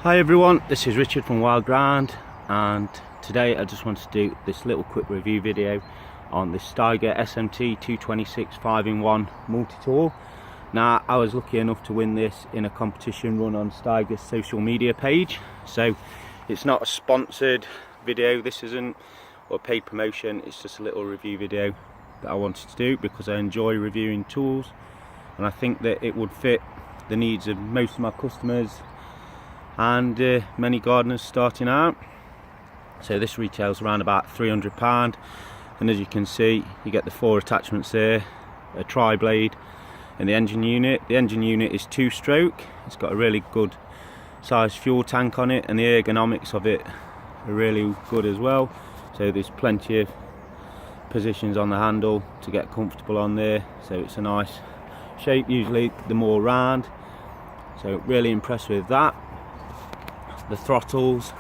Hi everyone, this is Richard from Wild Ground, and today I just wanted to do this little quick review video on this Steiger SMT 226 5-in-1 multi-tool. Now, I was lucky enough to win this in a competition run on Steiger's social media page, so it's not a sponsored video, this isn't, or paid promotion, it's just a little review video that I wanted to do because I enjoy reviewing tools, and I think that it would fit the needs of most of my customers and many gardeners starting out. So this retails around about £300, and as you can see, you get the 4 attachments there, a tri-blade and the engine unit. The engine unit is 2-stroke, it's got a really good sized fuel tank on it, and the ergonomics of it are really good as well. So there's plenty of positions on the handle to get comfortable on there, so it's a nice shape, usually the more round, so really impressed with that. The throttles,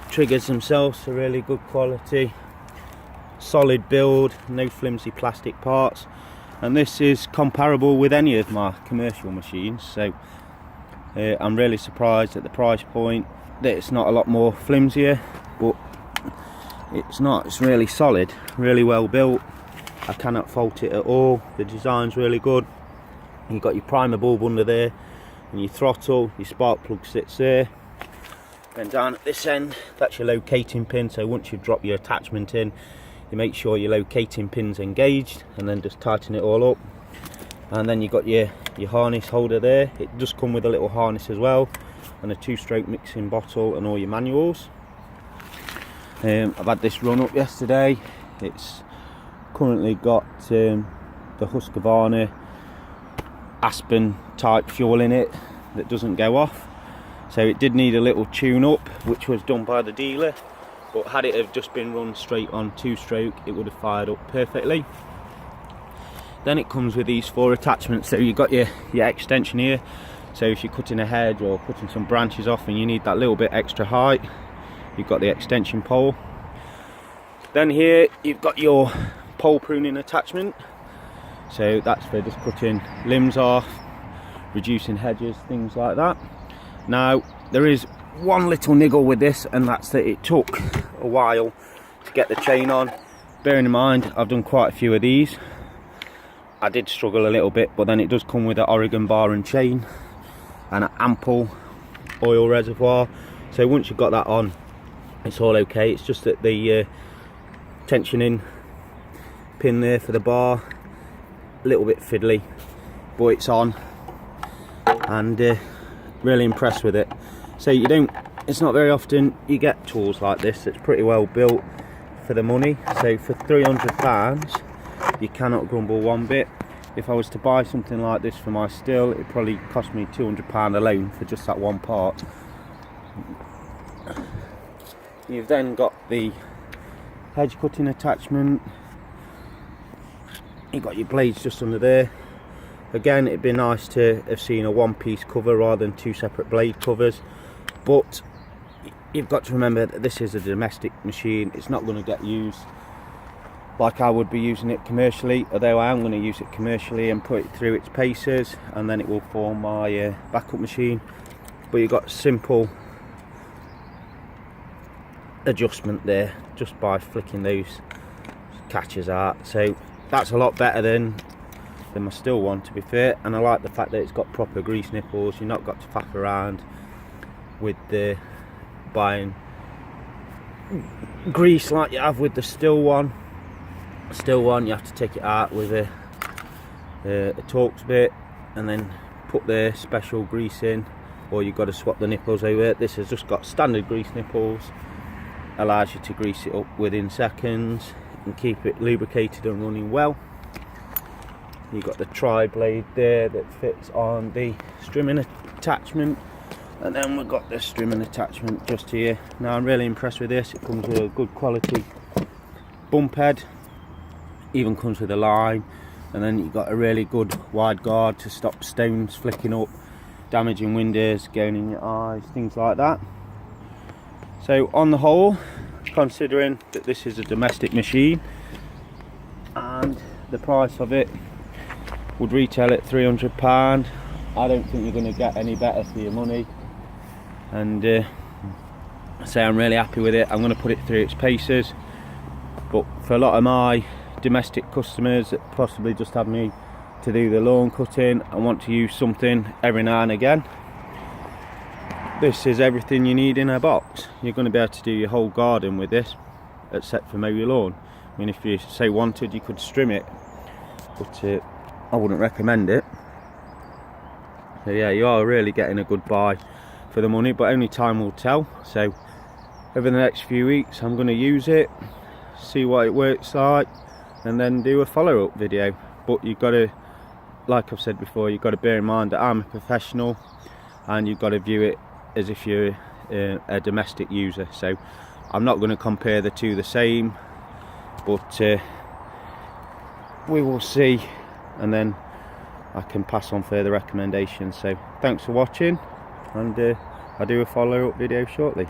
triggers themselves are really good quality, solid build, no flimsy plastic parts, and this is comparable with any of my commercial machines, so I'm really surprised at the price point that it's not a lot more flimsier, but it's not, it's really solid, really well built. I cannot fault it at all. The design's really good. You've got your primer bulb under there and your throttle, your spark plug sits there. Then down at this end, that's your locating pin, so once you drop your attachment in, you make sure your locating pin's engaged and then just tighten it all up. And then you've got your harness holder there. It does come with a little harness as well, and a 2-stroke mixing bottle and all your manuals. I've had this run up yesterday. It's currently got the Husqvarna Aspen type fuel in it that doesn't go off, so it did need a little tune up, which was done by the dealer, but had it have just been run straight on 2-stroke, it would have fired up perfectly. Then it comes with these 4 attachments. So you've got your extension here, so if you're cutting a hedge or cutting some branches off and you need that little bit extra height, you've got the extension pole. Then here you've got your pole pruning attachment, so that's for just cutting limbs off, reducing hedges, things like that. Now, there is one little niggle with this, and that's that it took a while to get the chain on. Bearing in mind, I've done quite a few of these. I did struggle a little bit, but then it does come with an Oregon bar and chain and an ample oil reservoir. So once you've got that on, it's all okay. It's just that the tensioning pin there for the bar, a little bit fiddly, but it's on, and really impressed with it. So it's not very often you get tools like this that's pretty well built for the money. So for £300, you cannot grumble one bit. If I was to buy something like this for my still, it probably cost me £200 alone for just that one part. You've then got the hedge cutting attachment. You've got your blades just under there. Again, it'd be nice to have seen a one-piece cover rather than 2 separate blade covers, but you've got to remember that this is a domestic machine. It's not going to get used like I would be using it commercially, although I am going to use it commercially and put it through its paces, and then it will form my backup machine. But you've got simple adjustment there just by flicking those catches out, so that's a lot better than my still one, to be fair. And I like the fact that it's got proper grease nipples. You've not got to faff around with the buying grease like you have with the still one. You have to take it out with a Torx bit and then put the special grease in, or you've got to swap the nipples over. This has just got standard grease nipples, allows you to grease it up within seconds and keep it lubricated and running well. You've got the tri-blade there that fits on the strimming attachment, and then we've got the strimming attachment just here. Now, I'm really impressed with this. It comes with a good quality bump head, even comes with a line, and then you've got a really good wide guard to stop stones flicking up, damaging windows, going in your eyes, things like that. So on the whole, considering that this is a domestic machine and the price of it would retail at £300, I don't think you're going to get any better for your money. and say I'm really happy with it. I'm going to put it through its paces, but for a lot of my domestic customers that possibly just have me to do the lawn cutting and want to use something every now and again, this is everything you need in a box. You're going to be able to do your whole garden with this, except for mow your lawn. I mean, if you say wanted, you could trim it, but I wouldn't recommend it. So yeah, you are really getting a good buy for the money, but only time will tell. So over the next few weeks I'm going to use it, see what it works like, and then do a follow-up video. But you've got to, like I've said before, you've got to bear in mind that I'm a professional, and you've got to view it as if you're a domestic user. So I'm not going to compare the two the same, but we will see, and then I can pass on further recommendations. So thanks for watching, and I'll do a follow-up video shortly.